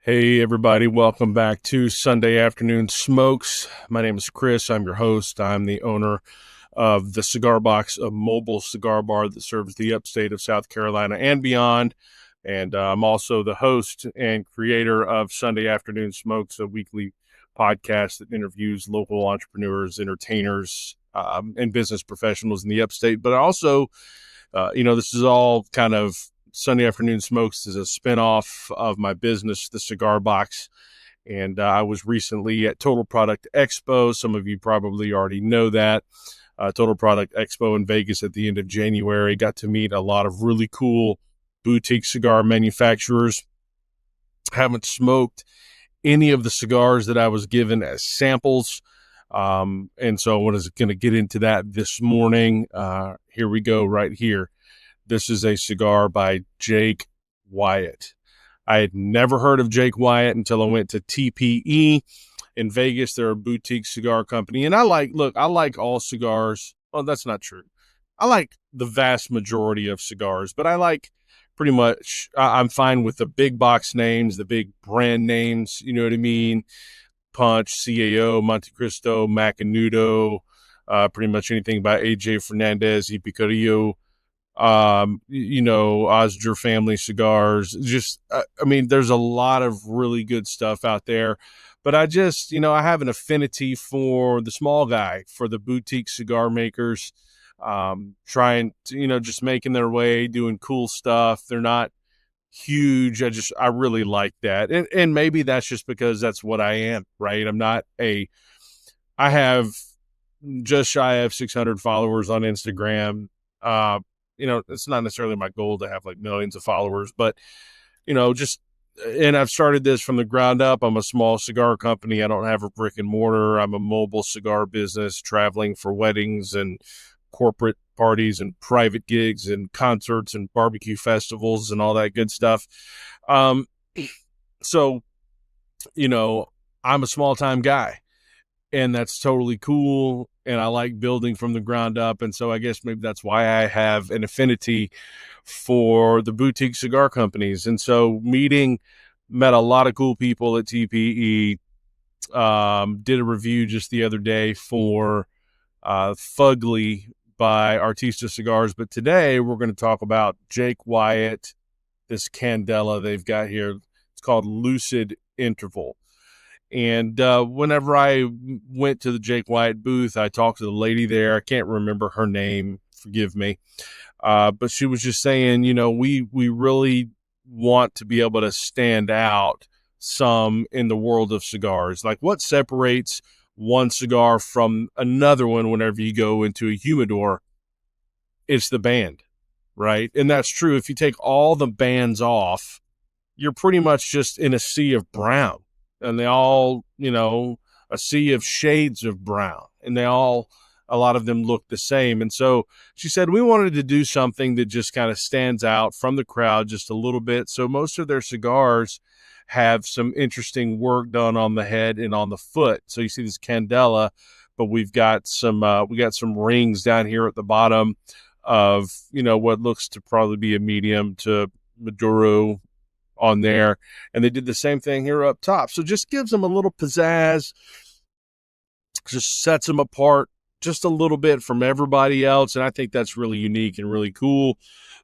Hey, everybody. Welcome back to Sunday Afternoon Smokes. My name is Chris. I'm your host. I'm the owner of the Cigar Box, a mobile cigar bar that serves the upstate of South Carolina and beyond. And I'm also the host and creator of Sunday Afternoon Smokes, a weekly podcast that interviews local entrepreneurs, entertainers, and business professionals in the upstate. But also, this is all kind of Sunday Afternoon Smokes is a spinoff of my business, the Cigar Box. And I was recently at Total Product Expo. Some of you probably already know that. Total Product Expo in Vegas at the end of January. Got to meet a lot of really cool boutique cigar manufacturers. Haven't smoked any of the cigars that I was given as samples. And so I was going to get into that this morning. Here we go right here. This is a cigar by Jake Wyatt. I had never heard of Jake Wyatt until I went to TPE in Vegas. They're a boutique cigar company. And I like all cigars. Well, that's not true. I like the vast majority of cigars, but I like pretty much, I'm fine with the big box names, the big brand names, you know what I mean? Punch, CAO, Monte Cristo, Macanudo, pretty much anything by AJ Fernandez, Picarillo, Osger family cigars. Just, there's a lot of really good stuff out there, but I just, I have an affinity for the small guy, for the boutique cigar makers, trying to, just making their way, doing cool stuff. They're not huge. I really like that. And maybe that's just because that's what I am, right? I have just shy of 600 followers on Instagram. It's not necessarily my goal to have like millions of followers, but, and I've started this from the ground up. I'm a small cigar company. I don't have a brick and mortar. I'm a mobile cigar business traveling for weddings and corporate parties and private gigs and concerts and barbecue festivals and all that good stuff. So, I'm a small time guy, and that's totally cool. And I like building from the ground up. And so I guess maybe that's why I have an affinity for the boutique cigar companies. And so met a lot of cool people at TPE, did a review just the other day for Fugly by Artista Cigars. But today we're going to talk about Jake Wyatt, this Candela they've got here. It's called Lucid Interval. And whenever I went to the Jake Wyatt booth, I talked to the lady there. I can't remember her name. Forgive me. But she was just saying, we really want to be able to stand out some in the world of cigars. Like, what separates one cigar from another one whenever you go into a humidor? It's the band, right? And that's true. If you take all the bands off, you're pretty much just in a sea of brown. And they all, a sea of shades of brown, and a lot of them look the same. And so she said, we wanted to do something that just kind of stands out from the crowd just a little bit. So most of their cigars have some interesting work done on the head and on the foot. So you see this Candela, but we've got some rings down here at the bottom of, what looks to probably be a medium to Maduro on there, and they did the same thing here up top. So just gives them a little pizzazz, just sets them apart just a little bit from everybody else, and I think that's really unique and really cool.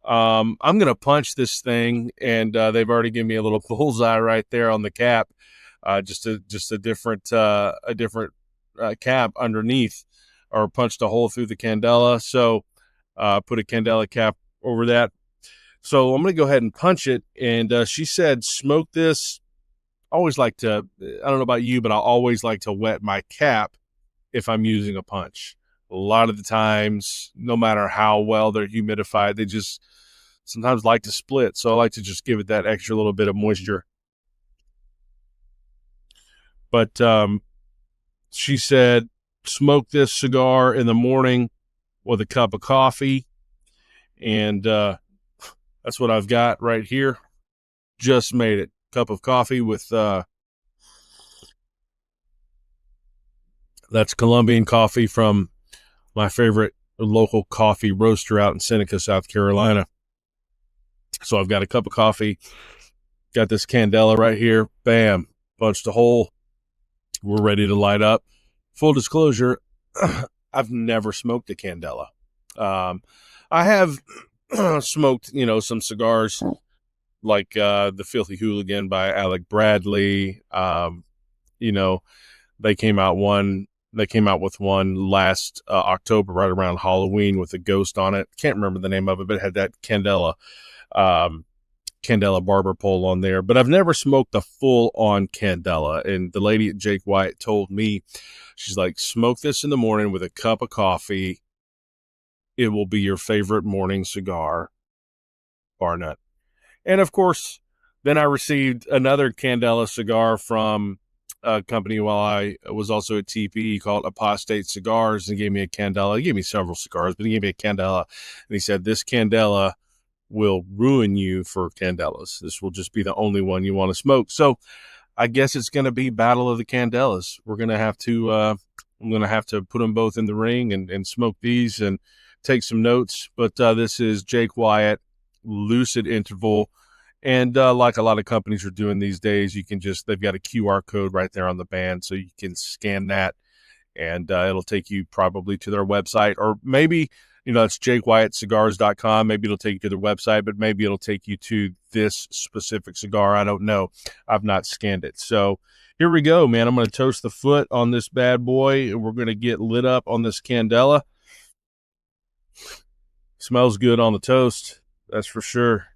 I'm gonna punch this thing, and they've already given me a little bullseye right there on the cap, just a different cap underneath, or punched a hole through the Candela. So put a Candela cap over that. So I'm going to go ahead and punch it. And she said, smoke this. I always like to, I don't know about you, but I always like to wet my cap if I'm using a punch. A lot of the times, no matter how well they're humidified, they just sometimes like to split. So I like to just give it that extra little bit of moisture. But she said, smoke this cigar in the morning with a cup of coffee. And that's what I've got right here. Just made it. Cup of coffee with, that's Colombian coffee from my favorite local coffee roaster out in Seneca, South Carolina. So I've got a cup of coffee Got this candela right here. Bam, punched a hole. We're ready to light up. Full disclosure, I've never smoked a candela. I have smoked, some cigars like the Filthy Hooligan by Alec Bradley. You know, they came out with one last October, right around Halloween, with a ghost on it. Can't remember the name of it, but it had that um, Candela barber pole on there. But I've never smoked a full on Candela. And the lady at Jake Wyatt told me, she's like, smoke this in the morning with a cup of coffee. It will be your favorite morning cigar, bar none. And of course, then I received another Candela cigar from a company while I was also at TPE called Apostate Cigars, and gave me a Candela. He gave me several cigars, but he gave me a Candela. And he said, this Candela will ruin you for Candelas. This will just be the only one you want to smoke. So I guess it's going to be Battle of the Candelas. We're going to have to, I'm going to have to put them both in the ring and smoke these and take some notes. But this is Jake Wyatt, Lucid Interval. And like a lot of companies are doing these days, they've got a QR code right there on the band, so you can scan that, and it'll take you probably to their website, or maybe, it's jakewyattcigars.com. Maybe it'll take you to their website, but maybe it'll take you to this specific cigar. I don't know. I've not scanned it. So here we go, man. I'm going to toast the foot on this bad boy, and we're going to get lit up on this Candela. Smells good on the toast, that's for sure.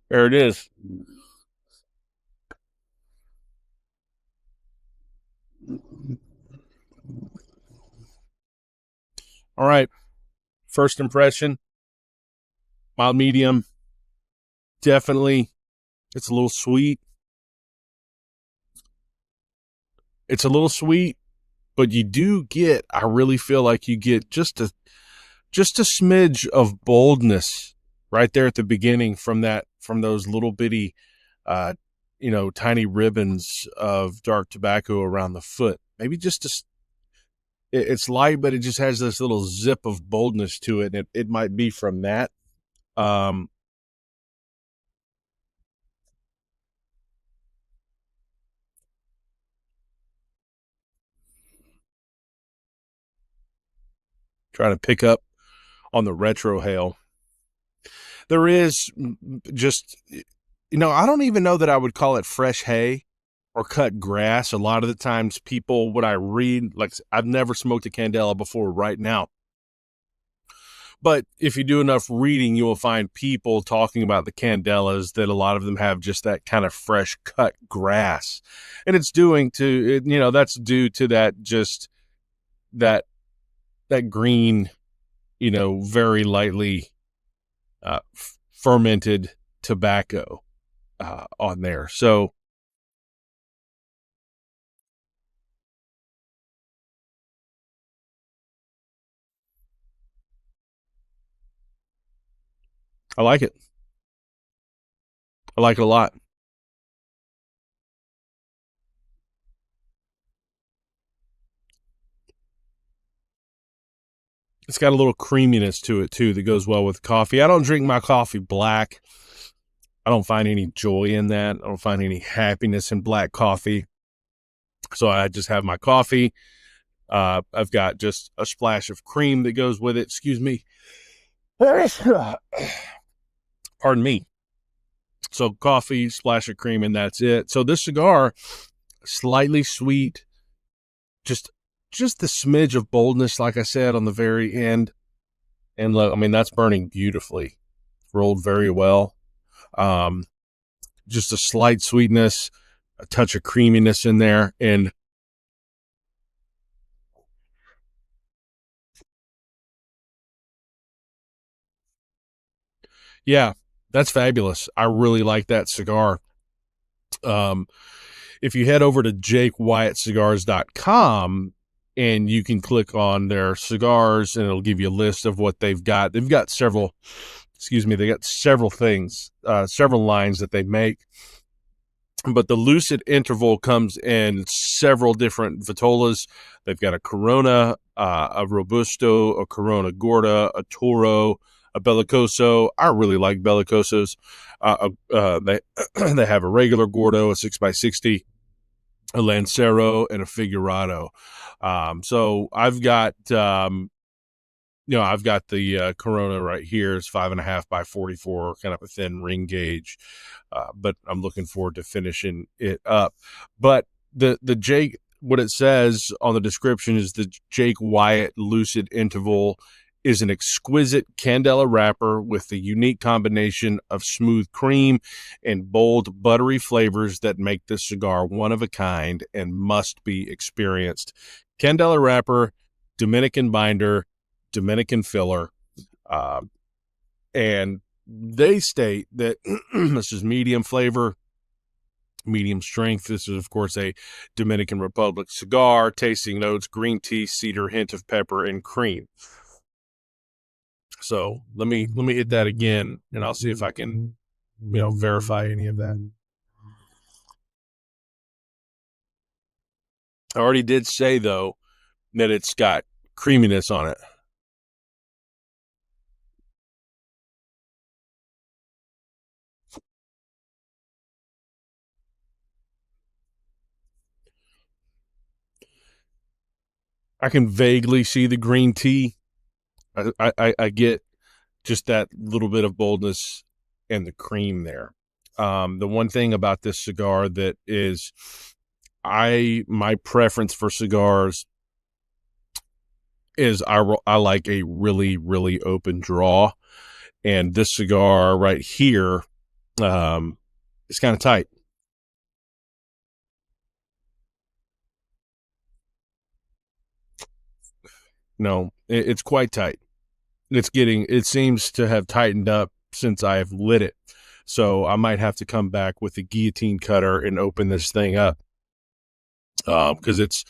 There it is. All right. First impression, mild medium. Definitely, it's a little sweet. It's a little sweet, but I really feel like you get just a smidge of boldness right there at the beginning from those little bitty, tiny ribbons of dark tobacco around the foot. Maybe it's light, but it just has this little zip of boldness to it. And it might be from that. Um, Trying to pick up on the retro hail. There is just, I don't even know that I would call it fresh hay or cut grass. A lot of the times what I read, like, I've never smoked a Candela before right now. But if you do enough reading, you will find people talking about the Candelas, that a lot of them have just that kind of fresh cut grass. And that's due to that green, very lightly fermented tobacco on there. So I like it. I like it a lot. It's got a little creaminess to it too that goes well with coffee. I don't drink my coffee black. I don't find any joy in that. I don't find any happiness in black coffee. So I just have my coffee. I've got just a splash of cream that goes with it. Excuse me. Pardon me. So coffee, splash of cream, and that's it. So this cigar, slightly sweet, just the smidge of boldness, like I said, on the very end. And look, I mean, that's burning beautifully. Rolled very well. Just a slight sweetness, a touch of creaminess in there. And yeah, that's fabulous. I really like that cigar. If you head over to jakewyattcigars.com, and you can click on their cigars, and it'll give you a list of what they've got. They've got several, they got several things, several lines that they make. But the Lucid interval comes in several different vitolas. They've got a Corona, a Robusto, a Corona Gorda, a Toro, a Bellicoso. I really like Bellicosos. They they have a regular Gordo, a 6x60, a Lancero, and a Figurado. So I've got the Corona right here. It's 5.5 by 44, kind of a thin ring gauge. But I'm looking forward to finishing it up. But the Jake, what it says on the description is the Jake Wyatt Lucid Interval is an exquisite candela wrapper with the unique combination of smooth cream and bold buttery flavors that make this cigar one of a kind and must be experienced. Candela wrapper, Dominican binder, Dominican filler, and they state that this is medium flavor, medium strength. This is, of course, a Dominican Republic cigar. Tasting notes: green tea, cedar, hint of pepper, and cream. So let me hit that again, and I'll see if I can, verify any of that. I already did say though that it's got creaminess on it. I can vaguely see the green tea. I get just that little bit of boldness and the cream there. The one thing about this cigar that is, my preference for cigars is I like a really, really open draw, and this cigar right here, is kind of tight. No, it's quite tight. It seems to have tightened up since I have lit it. So I might have to come back with a guillotine cutter and open this thing up, because it's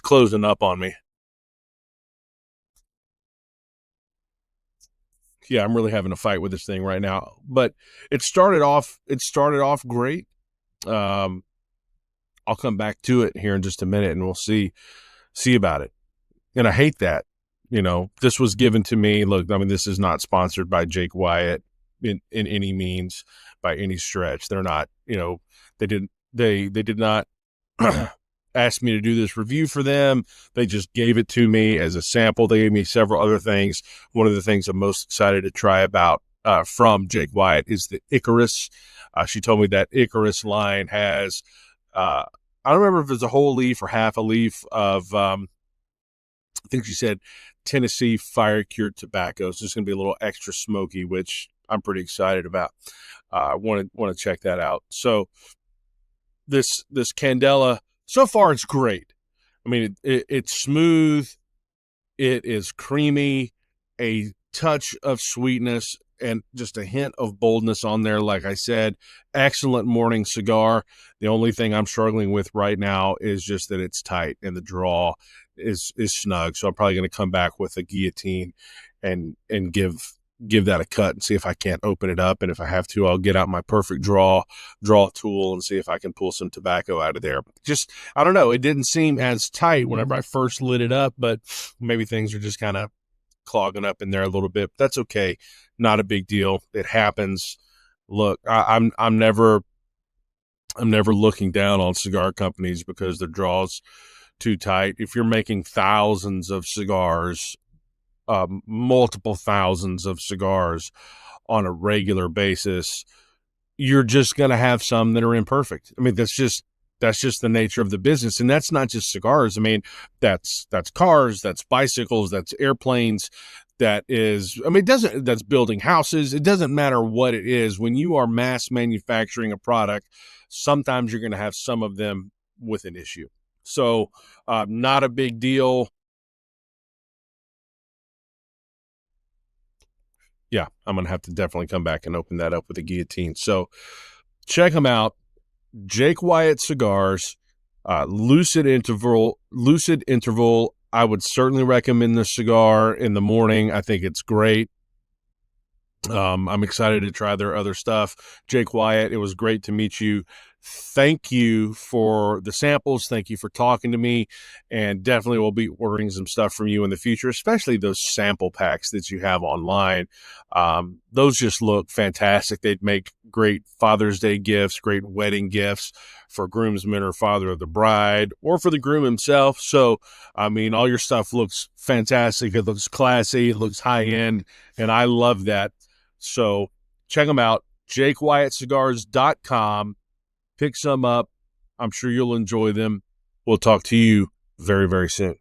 closing up on me. Yeah, I'm really having a fight with this thing right now. But it started off great. Um, I'll come back to it here in just a minute, and we'll see about it. And I hate that. This was given to me. Look, I mean, this is not sponsored by Jake Wyatt in any means, by any stretch. They're not. They did not ask me to do this review for them. They just gave it to me as a sample. They gave me several other things. One of the things I'm most excited to try about from Jake Wyatt is the Icarus. She told me that Icarus line has, I don't remember if it's a whole leaf or half a leaf of, I think she said Tennessee fire cured tobacco. So it's going to be a little extra smoky, which I'm pretty excited about. I want to check that out. So this Candela, so far it's great. I mean, it's smooth, it is creamy, a touch of sweetness, and just a hint of boldness on there. Like I said, excellent morning cigar. The only thing I'm struggling with right now is just that it's tight and the draw is snug. So I'm probably going to come back with a guillotine and give that a cut and see if I can't open it up. And if I have to, I'll get out my perfect draw tool and see if I can pull some tobacco out of there. Just, I don't know. It didn't seem as tight whenever I first lit it up, but maybe things are just kind of clogging up in there a little bit. That's okay. Not a big deal. It happens. Look, I'm never looking down on cigar companies because their draws too tight. If you're making thousands of cigars, multiple thousands of cigars on a regular basis, you're just going to have some that are imperfect. I mean, that's just the nature of the business. And that's not just cigars. I mean, that's cars, that's bicycles, that's airplanes, that's building houses. It doesn't matter what it is. When you are mass manufacturing a product, sometimes you're going to have some of them with an issue. So, not a big deal. Yeah, I'm going to have to definitely come back and open that up with a guillotine. So check them out. Jake Wyatt Cigars, Lucid Interval. I would certainly recommend this cigar in the morning. I think it's great. I'm excited to try their other stuff. Jake Wyatt, it was great to meet you. Thank you for the samples. Thank you for talking to me. And definitely we'll be ordering some stuff from you in the future, especially those sample packs that you have online. Those just look fantastic. They'd make great Father's Day gifts, great wedding gifts for groomsmen or father of the bride, or for the groom himself. So, I mean, all your stuff looks fantastic. It looks classy. It looks high end. And I love that. So check them out, jakewyattcigars.com. Pick some up. I'm sure you'll enjoy them. We'll talk to you very, very soon.